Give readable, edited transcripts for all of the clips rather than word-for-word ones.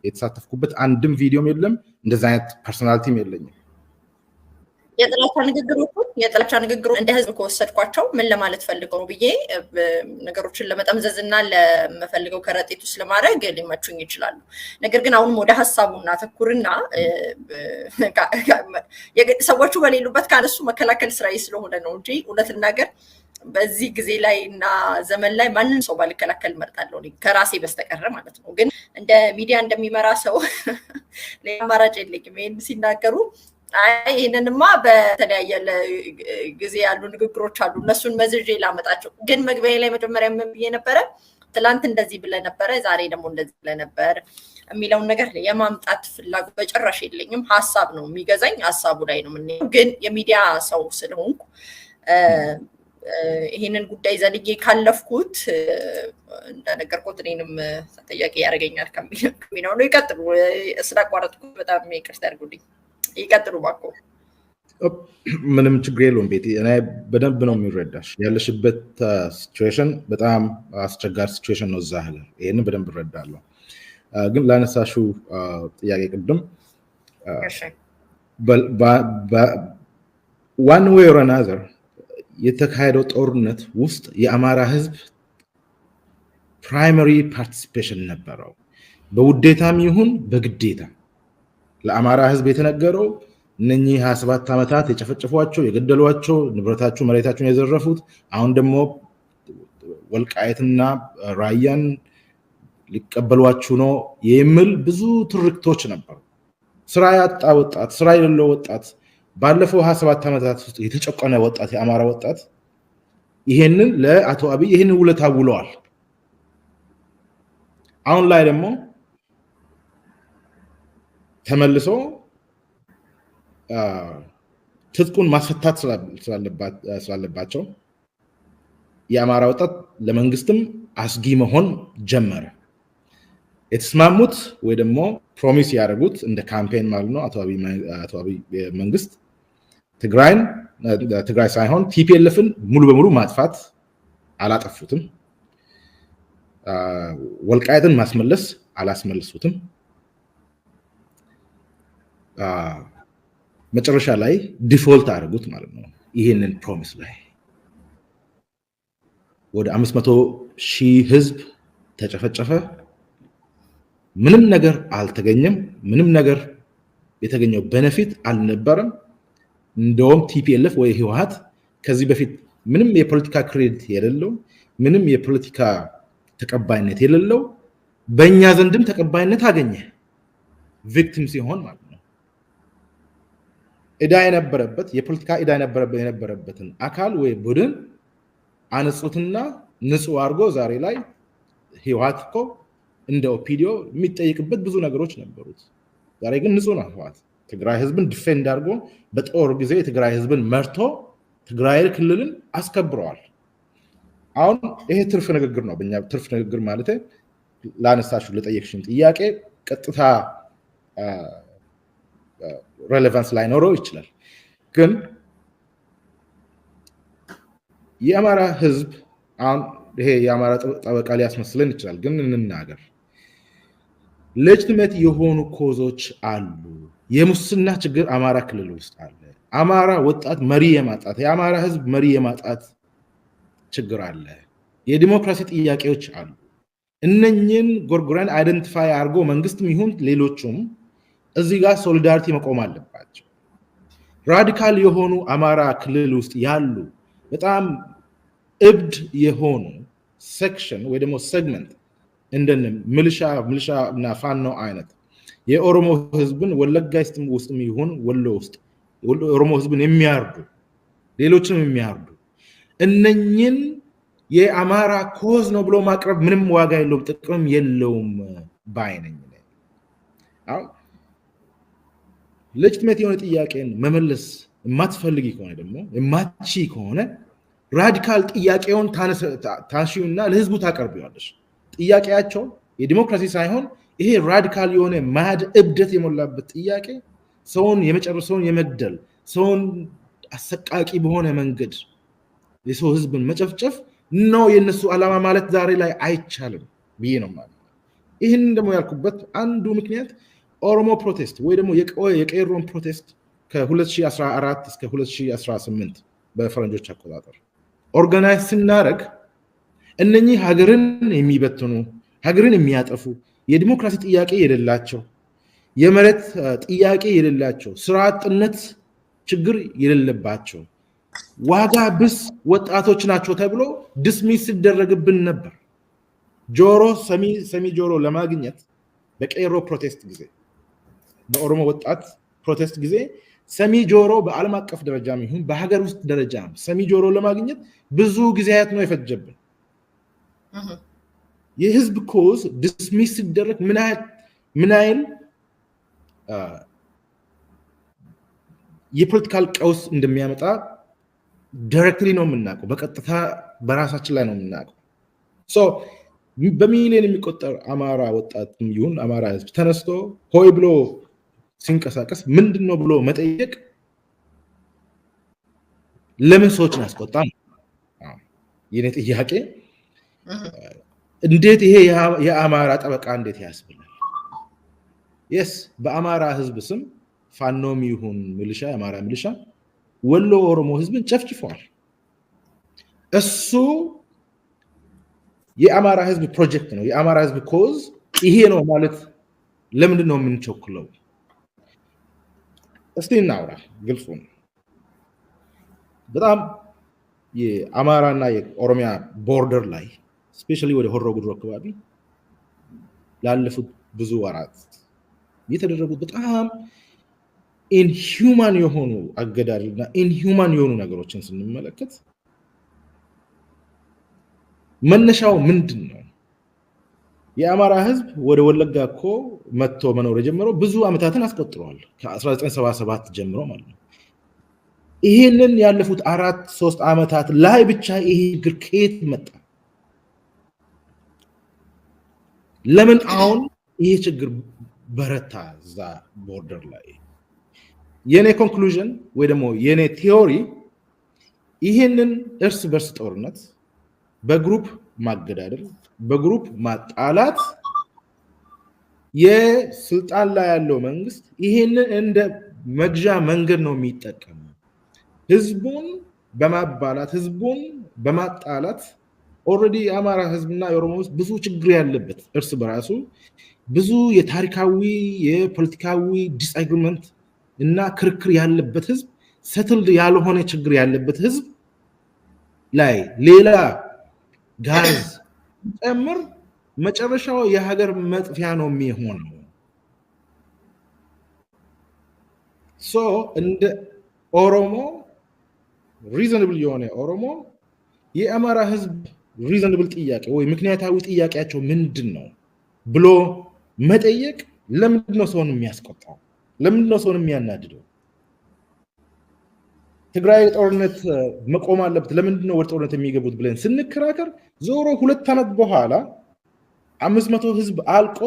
የተሳተፍኩበት አንድም ቪዲዮም የለም እንደዛ አይነት ፐርሰናሊቲም የለኝም የጥላቻ ንግግሮች እንደ ህዝብ ከወሰድኳቸው ምን ለማለት ፈልገው ነው ብዬ ነገሮችን ለመጠምዘዝና ለመፈልገው ከረጢት ውስጥ ለማድረግ ሊመቹኝ ይችላሉ ነገር ግን አሁንም ወደ ሐሳቡና ተኩርና ሰዎቹ በሌሉበት ካነሱ መከላከል ስራዬ ስለሆነ ነው እንጂ እውነትን ነገር በዚህ ጊዜ ላይ እና ዘመን ላይ ማንንም ሰው ባልከላከል መርጣለሁ ከራሴ በስተቀር ማለት ነው ግን እንደ ሚዲያ እንደሚመራ ሰው ለማራጭ የለኝም ይሄን ሲናገሩ ይሄንንማ በተለያየ ጊዜ ያሉ ንግግሮች አሉ እነሱን መዝዤ ላመጣቸው ግን መግቢያ ላይ መጀመሪያ ምን ብዬ ነበር ትላንት እንደዚህ ብለ ነበር ዛሬ ደግሞ እንደዚህ ብለ ነበር የሚለውን ነገር የማምጣት ፍላጎት በጭራሽ የለኝም ሐሳብ ነው የሚገዛኝ ሐሳቡ ላይ ነው ምን ግን የሚዲያ ሰው ስለሆንኩ ይሄንን ጉዳይ ዘልዬ ካለፍኩት እንደነገርኩት እኔንም ተጠያቂ ያደርገኛል ከሚለው ነው ይቀጥሉ ስላቋረጥኩት በጣም ይቅርታ አድርጉልኝ ይቀጥሉ ባኮ ምንም ችግር የለውም ቤቲ እኔ በደንብ ነው የሚረዳሽ ያለሽበት ሲቹዌሽን በጣም አስቸጋሪ ሲቹዌሽን ነው ዛህለ ይሄንን በደንብ እረዳለሁ ግን ላነሳሹ ጥያቄ ቅድም one way or another የተካሄደው ጦርነት ውስጥ የአማራ ህዝብ ፕራይመሪ ፓርቲሲፔሽን ነበረው በውዴታም ይሁን በግዴታ ለአማራ ህዝብ የተነገረው እነኚህ 27 ዓመታት የጨፈጨፏቸው የገደሏቸው ንብረታቸው መሬታቸውን የዘረፉት አሁን ደግሞ ወልቃይትና ራያን ሊቀበሏቸው ነው የሚል ብዙ ትርክቶች ነበሩ ስራ ያጣ ወጣት ስራ የሌለው ወጣት ባለፈው 27 ዓመታት ውስጥ የተጨቆነ ወጣት የአማራ ወጣት ይሄንን ለአቶ አብይ ይሄንን ውለታ ውለዋል አሁን ላይ ደግሞ ተመልሶ ትጥቁን ማስፈታት ስላለባቸው የአማራ ወጣት ለመንግስትም አስጊ መሆን ጀመረ የተስማሙት ወይ ደግሞ ፕሮሚስ ያደረጉት እንደ ካምፔን ማለት ነው አቶ አብይ መንግስት ትግራይ ሳይሆን ቲፒኤልኤፍን ሙሉ በሙሉ ማጥፋት አላጠፉትም ወልቃይትን ማስመለስ አላስመለሱትም መጨረሻ ላይ ዲፎልት አደረጉት ማለት ነው ይሄንን ፕሮሚስ ላይ ወደ 500,000 ህዝብ ተጨፈጨፈ ምንም ነገር አልተገኘም ምንም ነገር የተገኘው ቤኔፊት አልነበረም እንደውም ቲፒኤልኤፍ ወይ ህወሓት ከዚህ በፊት ምንም የፖለቲካ ክሬዲት የሌለው ምንም የፖለቲካ ተቀባይነት የሌለው በእኛ ዘንድም ተቀባይነት አገኘ ቪክቲም ሲሆን ማለት ነው እዳ የነበረበት የፖለቲካ እዳ የነበረበትን አካል ወይ ቡድን አነጹትና ንጹህ አርጎ ዛሬ ላይ ህወሓት እኮ እንደ ኦፒዲዮ የሚጠይቅበት ብዙ ነገሮች ነበሩት ዛሬ ግን ንጹህ ነው ህወሓት ትግራይ ህዝብን ዲፌንድ አድርጎ በጦር ጊዜ የትግራይ ህዝብን መርቶ ትግራይ ክልልን አስከብረዋል አሁን ይሄ ትርፍ ንግግር ነው በእኛ ትርፍ ንግግር ማለት ላነሳችሁ ለጠየቅሽን ጥያቄ ቀጥታ ሬሌቫንስ ላይ ኖሮ ይችላል ግን የአማራ ህዝብ ይሄ የአማራ ጠበቃ ሊያስመስለን ይችላል ግን እንናገር ሌጂቲሜት የሆኑ ኮዞች አሉ የሙስና ችግር አማራ ክልል ውስጥ አለ አማራ ወጣት መሪ የማጣት የአማራ ህዝብ መሪ የማጣት ችግር አለ የዲሞክራሲ ጥያቄዎች አሉ እነኚህን ጎርጎራን አይደንቲፋይ አድርጎ መንግስትም ይሁን ሌሎችም እዚህ ጋር ሶሊዳሪቲ መቆም አለባቸው ራዲካል የሆኑ አማራ ክልል ውስጥ ያሉ በጣም እብድ የሆኑ ሴክሽን ወይ ደግሞ ሴግመንት እንደነ ሚሊሻ እና ፋኖ አይነት የኦሮሞ ህዝብን ወለጋ ውስጥም ይሁን ወሎ ውስጥ ኦሮሞ ህዝብን የሚያርዱ ሌሎችንም የሚያርዱ እነኚህን የአማራ ኮዝ ነው ብሎ ማቅረብ ምንም ዋጋ የለውም ጥቅም የለውም ባይነኝ አው ሌጂቲሜት የሆነ ጥያቄን መመለስ የማትፈልጊ ከሆነ ደግሞ የማትቺ ከሆነ ራዲካል ጥያቄውን ታንሺውና ለህዝቡ ታቀርቢዋለሽ ጥያቄያቸው የዲሞክራሲ ሳይሆን ይሄ ራዲካል የሆነ ማድ እብደት የሞላበት ጥያቄ ሰውን የመጨረሻውን የመግደል ሰውን አሰቃቂ በሆነ መንገድ የሰው ህዝብን መጨፍጨፍ ነው የነሱ ዓላማ ማለት ዛሬ ላይ አይቻልም ብዬ ነው ማለት ይህን ደግሞ ያልኩበት አንዱ ምክንያት ኦሮሞ ፕሮቴስት ወይ ደግሞ የቄሮን ፕሮቴስት ከ2014 እስከ 2018 በፈረንጆች አቆጣጠር ኦርጋናይዝ ስናደርግ እነኚህ ሀገርን የሚበትኑ ሀገርን የሚያጠፉ የዲሞክራሲ ጥያቄ የሌላቸው የመሬት ጥያቄ የሌላቸው ስራ አጥነት ችግር የሌለባቸው ዋጋ ብስ ወጣቶች ናቸው ተብሎ ዲስሚስ ሲደረግብን ነበር። ጆሮ ሰሚ ጆሮ ለማግኘት በቄሮ ፕሮቴስት ጊዜ በኦሮሞ ወጣት ፕሮቴስት ጊዜ ሰሚ ጆሮ በዓለም አቀፍ ደረጃም ይሁን በሀገር ውስጥ ደረጃም ሰሚ ጆሮ ለማግኘት ብዙ ጊዜያት ነው የፈጀብን። የህዝብ ኮዝ ዲስሚስ ሲደረግ ምን አይል የፖለቲካል ቀውስ እንደሚያመጣ ዳይሬክትሊ ነው የምናውቀው፣ በቀጥታ በራሳችን ላይ ነው የምናውቀው። በሚሊዮን የሚቆጠር አማራ ወጣት ይሁን አማራ ህዝብ ተነስቶ ሆይ ብሎ ሲንቀሳቀስ ምንድነው ብሎ መጠየቅ ለምን ሰዎችን አስቆጣ? የኔ ጥያቄ እንዴት ይሄ የአማራ ጠበቃ እንዴት ያስብላል? የስ በአማራ ህዝብ ስም ፋኖም ይሁን ሚሊሻ የአማራ ሚሊሻ ወሎ ኦሮሞ ህዝብን ጨፍጭፈዋል። እሱ የአማራ ህዝብ ፕሮጀክት ነው፣ የአማራ ህዝብ ኮዝ ይሄ ነው ማለት ለምንድን ነው የምንቸኩለው? እስቲ እናውራ ግልጹ ነው። በጣም የአማራና የኦሮሚያ ቦርደር ላይ ስፔሻሊ ወደ ሆሮ ጉድሩ አካባቢ ላለፉት ብዙ ወራት የተደረጉት በጣም ኢንሂውማን የሆኑ አገዳደልና ኢንሂውማን የሆኑ ነገሮችን ስንመለከት መነሻው ምንድን ነው? የአማራ ህዝብ ወደ ወለጋ እኮ መጥቶ መኖር የጀመረው ብዙ አመታትን አስቆጥሯል፣ ከ1977 ጀምሮ ማለት ነው። ይሄንን ያለፉት 4-3 አመታት ላይ ብቻ ይሄ ችግር ከየት መጣ? ለምን አሁን ይሄ ችግር በረታ? እዛ ቦርደር ላይ የኔ ኮንክሉዥን ወይ ደግሞ የኔ ቲዮሪ ይሄንን እርስ በርስ ጦርነት በግሩፕ ማገዳደል በግሩፕ ማጣላት የስልጣን ላይ ያለው መንግስት ይሄንን እንደ መግዣ መንገድ ነው የሚጠቀመው። ህዝቡን በማባላት ህዝቡን በማጣላት ኦልሬዲ የአማራ ህዝብና የኦሮሞ ህዝብ ብዙ ችግር ያለበት እርስ በራሱ ብዙ የታሪካዊ የፖለቲካዊ ዲስአግሪመንት እና ክርክር ያለበት ህዝብ ሰትልድ ያልሆነ ችግር ያለበት ህዝብ ላይ ሌላ ጋዝ ጨምር መጨረሻው የሀገር መጥፊያ ነው የሚሆነው። እንደ ኦሮሞ ሪዘናብል የሆነ ኦሮሞ የአማራ ህዝብ ሪዘናብል ጥያቄ ወይ ምክንያታዊ ጥያቄያቸው ምንድን ነው ብሎ መጠየቅ ለምንድን ነው ሰውን የሚያስቆጣው? ለምንድን ነው ሰውን የሚያናድደው? ትግራይ ጦርነት መቆም አለበት፣ ለምንድን ነው ወደ ጦርነት የሚገቡት ብለን ስንከራከር ዞሮ 2 አመት በኋላ 500 ህዝብ አልቆ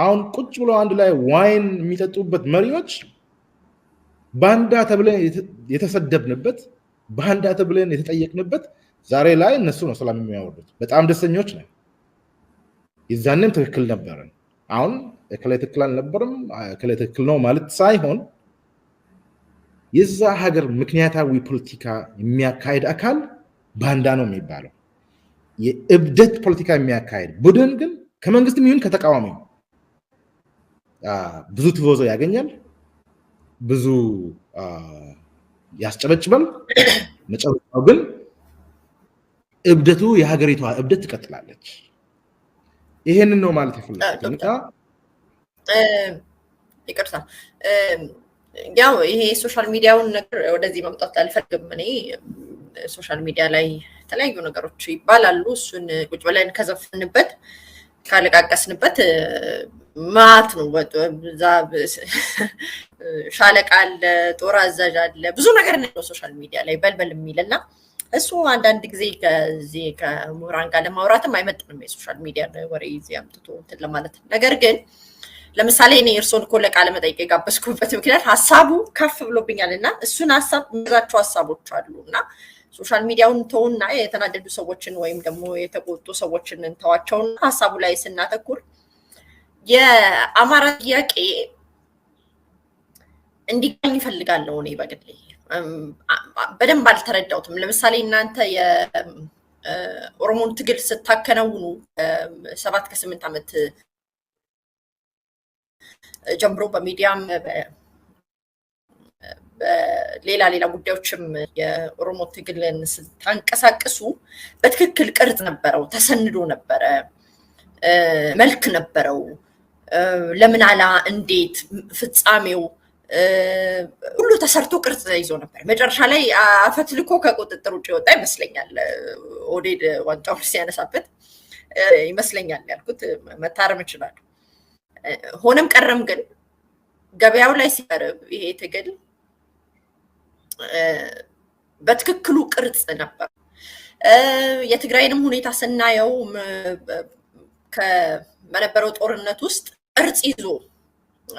አሁን ቁጭ ብሎ አንድ ላይ ዋይን የሚጠጡበት መሪዎች ባንዳ ተብለን የተሰደብንበት ባንዳ ተብለን የተጠየቅንበት ዛሬ ላይ እነሱ ነው ሰላም የሚያወርዱት። በጣም ደስተኞች ነን። የዛንም ትክክል ነበርን። አሁን እከላይ ትክክል አልነበረም እከላይ ትክክል ነው ማለት ሳይሆን የዛ ሀገር ምክንያታዊ ፖለቲካ የሚያካሄድ አካል ባንዳ ነው የሚባለው። የእብደት ፖለቲካ የሚያካሄድ ቡድን ግን ከመንግስትም ይሁን ከተቃዋሚ ብዙ ትቦዞ ያገኛል፣ ብዙ ያስጨበጭባል። መጨረሻው ግን እብደቱ የሀገሪቷ እብደት ትቀጥላለች። ይሄንን ነው ማለት ይፈልጋል። ይቅርታ ያው ይሄ ሶሻል ሚዲያውን ነገር ወደዚህ መምጣት አልፈልግም። እኔ ሶሻል ሚዲያ ላይ የተለያዩ ነገሮች ይባላሉ። እሱን ቁጭ ብለን ከዘፍንበት ካለቃቀስንበት ማት ነው። ሻለቃ አለ፣ ጦር አዛዥ አለ፣ ብዙ ነገር ነው ሶሻል ሚዲያ ላይ በልበል የሚልና እሱ አንዳንድ ጊዜ ከዚህ ከምሁራን ጋር ለማውራትም አይመጥንም የሶሻል ሚዲያ ወሬ እዚህ አምጥቶ እንትን ለማለት። ነገር ግን ለምሳሌ እኔ እርሶን እኮ ለቃለ መጠይቅ የጋበዝኩበት ምክንያት ሀሳቡ ከፍ ብሎብኛልና እሱን ሀሳብ ምዛቸው ሀሳቦች አሉና ሶሻል ሚዲያውን ተውና የተናደዱ ሰዎችን ወይም ደግሞ የተቆጡ ሰዎችን እንተዋቸውና ሀሳቡ ላይ ስናተኩር የአማራ ጥያቄ እንዲገኝ ይፈልጋለሁ እኔ በግሌ በደንብ አልተረዳሁትም። ለምሳሌ እናንተ የኦሮሞን ትግል ስታከናውኑ 7 ከ8 ዓመት ጀምሮ በሚዲያም በሌላ ጉዳዮችም የኦሮሞ ትግልን ስታንቀሳቅሱ በትክክል ቅርጽ ነበረው፣ ተሰንዶ ነበረ፣ መልክ ነበረው። ለምን አላ እንዴት ፍጻሜው ሁሉ ተሰርቶ ቅርጽ ይዞ ነበር። መጨረሻ ላይ አፈትልኮ ከቁጥጥር ውጭ ወጣ ይመስለኛል። ኦዴድ ዋንጫውን ሲያነሳበት ይመስለኛል ያልኩት፣ መታረም ይችላል። ሆነም ቀረም ግን ገበያው ላይ ሲቀርብ ይሄ ትግል በትክክሉ ቅርጽ ነበር። የትግራይንም ሁኔታ ስናየው ከመነበረው ጦርነት ውስጥ ቅርጽ ይዞ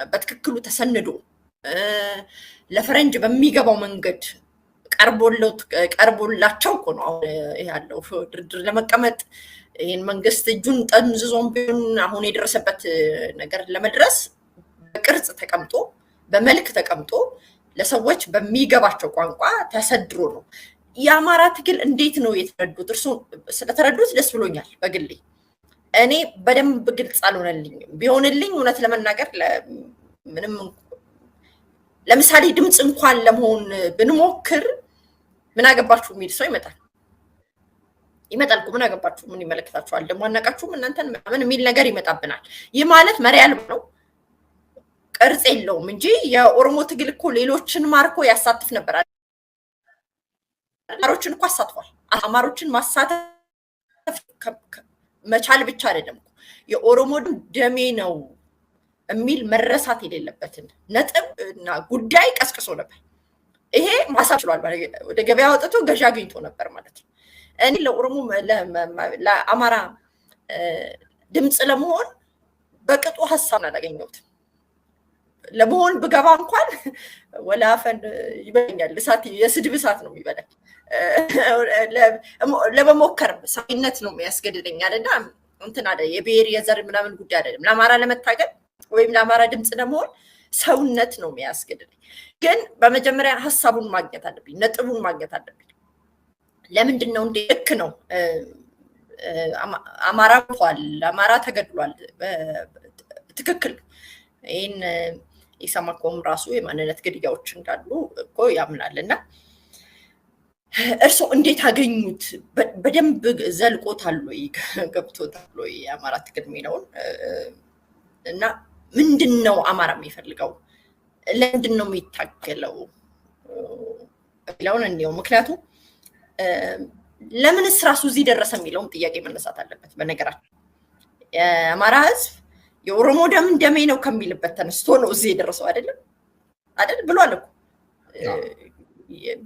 በትክክሉ ተሰንዶ ለፈረንጅ በሚገባው መንገድ ቀርቦላቸው እኮ ነው ያለው ድርድር ለመቀመጥ ይህን መንግስት እጁን ጠምዝዞም ቢሆን አሁን የደረሰበት ነገር ለመድረስ በቅርጽ ተቀምጦ በመልክ ተቀምጦ ለሰዎች በሚገባቸው ቋንቋ ተሰድሮ ነው። የአማራ ትግል እንዴት ነው የተረዱት? እርሱ ስለተረዱት ደስ ብሎኛል በግሌ። እኔ በደንብ ግልጽ አልሆነልኝም። ቢሆንልኝ እውነት ለመናገር ምንም ለምሳሌ ድምፅ እንኳን ለመሆን ብንሞክር ምን አገባችሁ የሚል ሰው ይመጣል እኮ። ምን አገባችሁ፣ ምን ይመለከታችኋል፣ ደግሞ አናቃችሁም እናንተን ምን የሚል ነገር ይመጣብናል። ይህ ማለት መሪ አልባ ነው፣ ቅርጽ የለውም እንጂ የኦሮሞ ትግል እኮ ሌሎችን ማርኮ ያሳትፍ ነበር። አማሮችን እኮ አሳትፏል። አማሮችን ማሳተፍ መቻል ብቻ አይደለም፣ የኦሮሞ ደሜ ነው የሚል መረሳት የሌለበትን ነጥብ እና ጉዳይ ቀስቅሶ ነበር። ይሄ ማሳብ ችሏል። ወደ ገበያ ወጥቶ ገዢ አግኝቶ ነበር ማለት ነው። እኔ ለኦሮሞ ለአማራ ድምፅ ለመሆን በቅጡ ሀሳብ አላገኘሁትም። ለመሆን ብገባ እንኳን ወላፈን ይበኛል፣ እሳት የስድብ እሳት ነው የሚበላኝ። ለመሞከር ሰውነት ነው የሚያስገድደኛል እና እንትን አለ የብሔር የዘር ምናምን ጉዳይ አይደለም። ለአማራ ለመታገል ወይም ለአማራ ድምፅ ለመሆን ሰውነት ነው የሚያስገድደኝ። ግን በመጀመሪያ ሀሳቡን ማግኘት አለብኝ፣ ነጥቡን ማግኘት አለብኝ። ለምንድን ነው እንዴ? ልክ ነው አማራ ሞቷል፣ አማራ ተገድሏል፣ ትክክል። ይህን ኢሰማኮም ራሱ የማንነት ግድያዎች እንዳሉ እኮ ያምናል። እና እርሶ እንዴት አገኙት? በደንብ ዘልቆታል ወይ ገብቶታል ወይ የአማራ ትግል የሚለውን እና ምንድን ነው አማራ የሚፈልገው፣ ለምንድን ነው የሚታገለው የሚለውን እንየው። ምክንያቱም ለምንስ ራሱ እዚህ ደረሰ የሚለውን ጥያቄ መነሳት አለበት። በነገራችን የአማራ ህዝብ የኦሮሞ ደም ደሜ ነው ከሚልበት ተነስቶ ነው እዚህ የደረሰው አይደል ብሏል እኮ።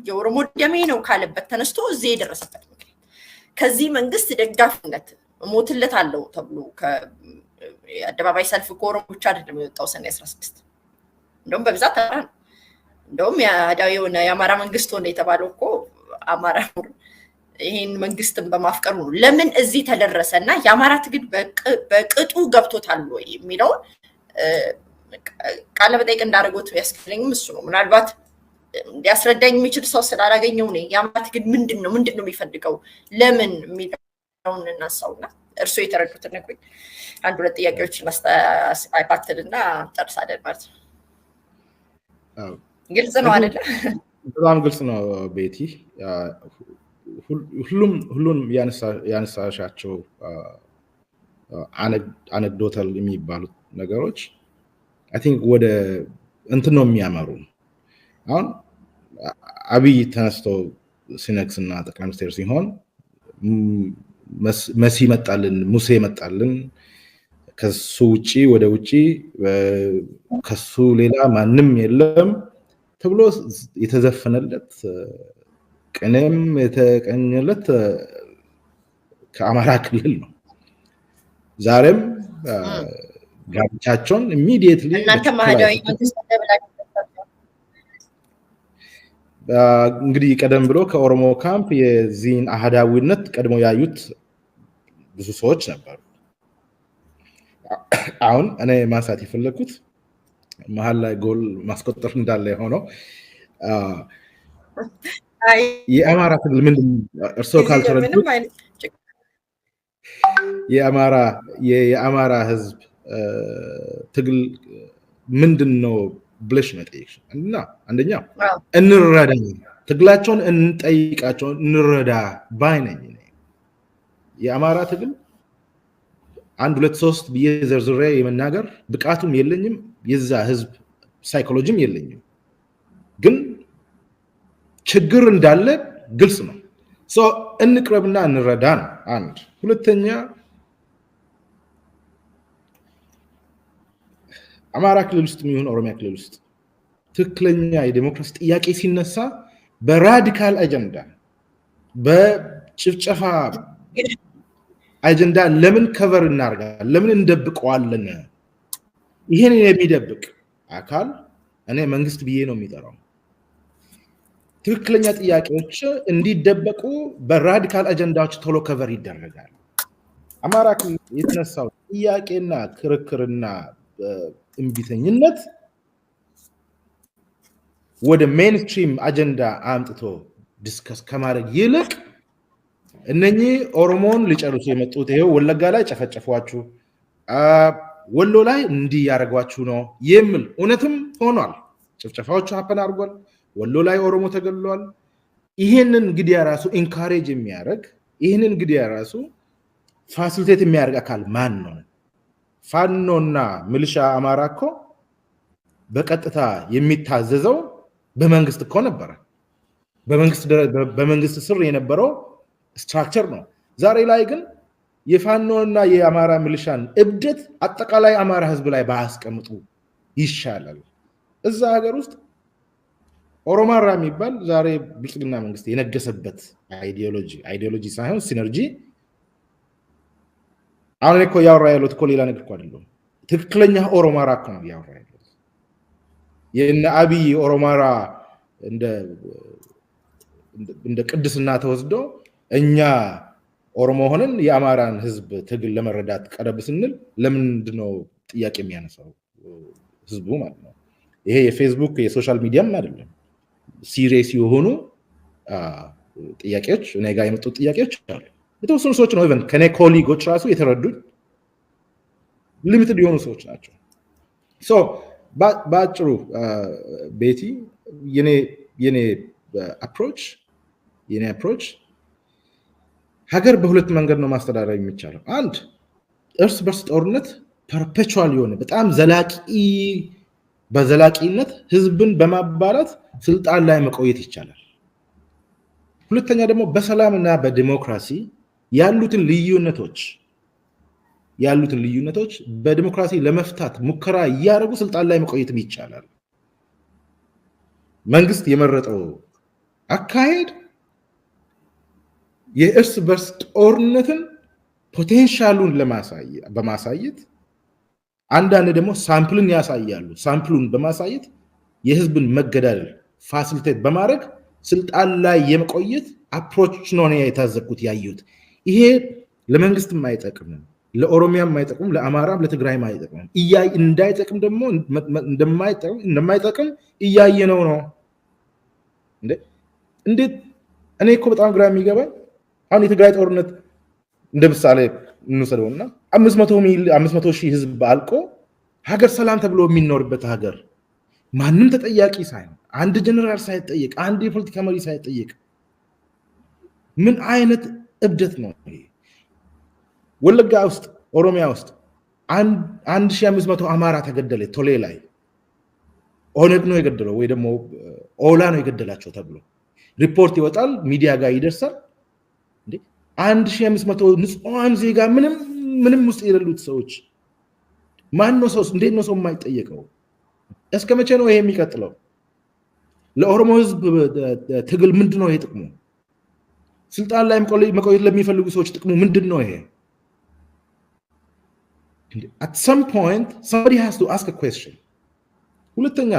የኦሮሞ ደሜ ነው ካለበት ተነስቶ እዚህ የደረሰበት ምክንያት ከዚህ መንግስት ደጋፊነት ሞትለት አለው ተብሎ የአደባባይ ሰልፍ ከኦሮሞ ብቻ አይደለም የወጣው ሰኔ 16 እንደውም በብዛት ተራ ነው። እንደውም የሆነ የአማራ መንግስት ሆነ የተባለው እኮ አማራ ይሄን መንግስትን በማፍቀሩ ነው። ለምን እዚህ ተደረሰ እና የአማራ ትግል በቅጡ ገብቶታል ወይ የሚለውን ቃለ መጠይቅ እንዳደረጉት ያስከለኝም እሱ ነው። ምናልባት ሊያስረዳኝ የሚችል ሰው ስላላገኘው ነው። የአማራ ትግል ምንድን ነው የሚፈልገው ለምን የሚለውን እናሳውና እርሱ የተረዱትን ነግሩኝ። አንድ ሁለት ጥያቄዎችን አይፓትልና ጨርሳለን ማለት ነው። ግልጽ ነው አይደለ? በጣም ግልጽ ነው ቤቲ። ሁሉም ያነሳሻቸው አነክዶታል የሚባሉት ነገሮች አይ ቲንክ ወደ እንትን ነው የሚያመሩ። አሁን አብይ ተነስቶ ሲነግስና ጠቅላይ ሚኒስትር ሲሆን መሲ መጣልን፣ ሙሴ መጣልን፣ ከሱ ውጪ ወደ ውጪ ከሱ ሌላ ማንም የለም ተብሎ የተዘፈነለት ቅኔም የተቀኘለት ከአማራ ክልል ነው። ዛሬም ጋብቻቸውን ኢሚዲየትሊ እናንተ ማህዳዊ መንግስት እንግዲህ ቀደም ብሎ ከኦሮሞ ካምፕ የዚህን አህዳዊነት ቀድሞ ያዩት ብዙ ሰዎች ነበሩ። አሁን እኔ ማንሳት የፈለኩት መሀል ላይ ጎል ማስቆጠር እንዳለ የሆነው የአማራ ትግል ምንድን እርስዎ ካልተረዱት የአማራ ህዝብ ትግል ምንድን ነው ብለሽ መጠየቅሽ እና አንደኛ እንረዳ ትግላቸውን እንጠይቃቸው እንረዳ ባይነኝ የአማራ ትግል 1 2 3 ብዬ ዘርዝሬ የመናገር ብቃቱም የለኝም የዛ ህዝብ ሳይኮሎጂም የለኝም ግን ችግር እንዳለ ግልጽ ነው ሶ እንቅረብና እንረዳ ነው አንድ ሁለተኛ አማራ ክልል ውስጥ የሚሆን ኦሮሚያ ክልል ውስጥ ትክክለኛ የዲሞክራሲ ጥያቄ ሲነሳ በራዲካል አጀንዳ በጭፍጨፋ አጀንዳ ለምን ከቨር እናርጋለን ለምን እንደብቀዋለን ይሄን የሚደብቅ አካል እኔ መንግስት ብዬ ነው የሚጠራው ትክክለኛ ጥያቄዎች እንዲደበቁ በራዲካል አጀንዳዎች ቶሎ ከቨር ይደረጋል አማራ ክልል የተነሳው ጥያቄና ክርክርና እምቢተኝነት ወደ ሜንስትሪም አጀንዳ አምጥቶ ዲስከስ ከማድረግ ይልቅ እነኚህ ኦሮሞን ሊጨርሱ የመጡት ይሄው ወለጋ ላይ ጨፈጨፏችሁ ወሎ ላይ እንዲህ ያረጋችሁ ነው የሚል እውነትም ሆኗል ጨፍጨፋዎቹ ሀፐን አድርጓል ወሎ ላይ ኦሮሞ ተገሏል ይሄንን ግዲያ ራሱ ኢንካሬጅ የሚያደርግ ይሄንን ግዲያ ራሱ ፋሲሊቴት የሚያደርግ አካል ማን ነው ፋኖና ሚሊሻ አማራ እኮ በቀጥታ የሚታዘዘው በመንግስት እኮ ነበር በመንግስት ስር የነበረው ስትራክቸር ነው ዛሬ ላይ ግን የፋኖና የአማራ ሚሊሻን እብደት አጠቃላይ አማራ ህዝብ ላይ ባያስቀምጡ ይሻላል እዛ ሀገር ውስጥ ኦሮማራ የሚባል ዛሬ ብልጽግና መንግስት የነገሰበት አይዲዮሎጂ ሳይሆን ሲነርጂ አሁን እኮ ያወራ ያሉት እኮ ሌላ ነገር እኮ አይደለም ትክክለኛ ኦሮማራ እኮ ነው ያወራ ያሉት የነ አብይ ኦሮማራ እንደ ቅድስና ተወስዶ እኛ ኦሮሞ ሆነን የአማራን ህዝብ ትግል ለመረዳት ቀረብ ስንል ለምንድን ነው ጥያቄ የሚያነሳው ህዝቡ ማለት ነው ይሄ የፌስቡክ የሶሻል ሚዲያም አይደለም ሲሪየስ የሆኑ ጥያቄዎች እኔ ጋር የመጡ ጥያቄዎች አሉ የተወሰኑ ሰዎች ነው ኢቨን ከኔ ኮሊጎች ራሱ የተረዱት ሊሚትድ የሆኑ ሰዎች ናቸው ሶ ባጭሩ ቤቲ የኔ አፕሮች ሀገር በሁለት መንገድ ነው ማስተዳደር የሚቻለው አንድ እርስ በርስ ጦርነት ፐርፔቹዋል የሆነ በጣም በዘላቂነት ህዝብን በማባላት ስልጣን ላይ መቆየት ይቻላል ሁለተኛ ደግሞ በሰላምና በዲሞክራሲ ያሉትን ልዩነቶች በዲሞክራሲ ለመፍታት ሙከራ ያደረጉ ስልጣን ላይ መቆየትም ይቻላል መንግስት የመረጠው አካሄድ የእርስ በርስ ጦርነትን ፖቴንሻሉን በማሳየት አንዳንድ ደግሞ ሳምፕልን ያሳያሉ ሳምፕሉን በማሳየት የህዝብን መገዳደል ፋሲሊቴት በማድረግ ስልጣን ላይ የመቆየት አፕሮች ነው የታዘብኩት ያዩት ይሄ ለመንግስትም አይጠቅምም ለኦሮሚያም አይጠቅምም ለአማራም ለትግራይም አይጠቅምም እንዳይጠቅም ደግሞ እንደማይጠቅም እያየነው ነው እንዴት እኔ እኮ በጣም ግራ የሚገባኝ አሁን የትግራይ ጦርነት እንደምሳሌ እንውሰደውና 500 ሺህ ህዝብ አልቆ ሀገር ሰላም ተብሎ የሚኖርበት ሀገር ማንም ተጠያቂ ሳይሆን አንድ ጀነራል ሳይጠየቅ አንድ የፖለቲካ መሪ ሳይጠየቅ ምን አይነት እብደት ነው ይሄ ወለጋ ውስጥ ኦሮሚያ ውስጥ 1500 አማራ ተገደለ ቶሌ ላይ ኦነግ ነው የገደለው ወይ ደግሞ ኦላ ነው የገደላቸው ተብሎ ሪፖርት ይወጣል ሚዲያ ጋር ይደርሳል 1500 ንጹሃን ዜጋ ምንም ውስጥ የሌሉት ሰዎች ማን ነው ሰው እንዴት ነው ሰው የማይጠየቀው እስከ መቼ ነው ይሄ የሚቀጥለው ለኦሮሞ ህዝብ ትግል ምንድነው ይሄ ጥቅሙ ስልጣን ላይ መቆየት ለሚፈልጉ ሰዎች ጥቅሙ ምንድነው ይሄ at some point somebody has to ask a question ሁለተኛ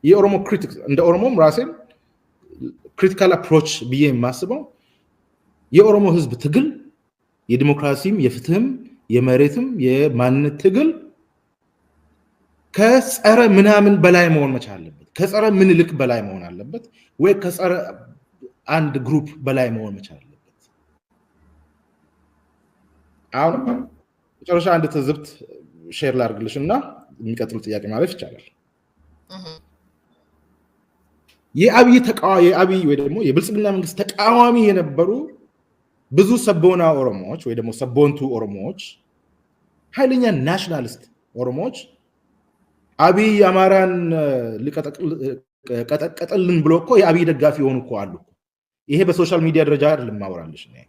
የኦሮሞ ክሪቲክስ እንደ ኦሮሞም ራሴን ክሪቲካል አፕሮች ብዬ የማስበው የኦሮሞ ህዝብ ትግል የዲሞክራሲም የፍትህም የመሬትም የማንነት ትግል ከጸረ ምናምን በላይ መሆን መቻል አለበት። ከጸረ ምኒልክ በላይ መሆን አለበት ወይ ከጸረ አንድ ግሩፕ በላይ መሆን መቻል አለበት። አሁን መጨረሻ አንድ ትዝብት ሼር ላድርግልሽና የሚቀጥል ጥያቄ ማለፍ ይቻላል። የአብይ ወይ ደግሞ የብልጽግና መንግስት ተቃዋሚ የነበሩ ብዙ ሰቦና ኦሮሞዎች ወይ ደግሞ ሰቦንቱ ኦሮሞዎች፣ ኃይለኛ ናሽናሊስት ኦሮሞዎች አብይ አማራን ቀጠቀጠልን ብሎ እኮ የአብይ ደጋፊ የሆኑ እኮ አሉ። ይሄ በሶሻል ሚዲያ ደረጃ አይደለም ማወራልሽ ነው።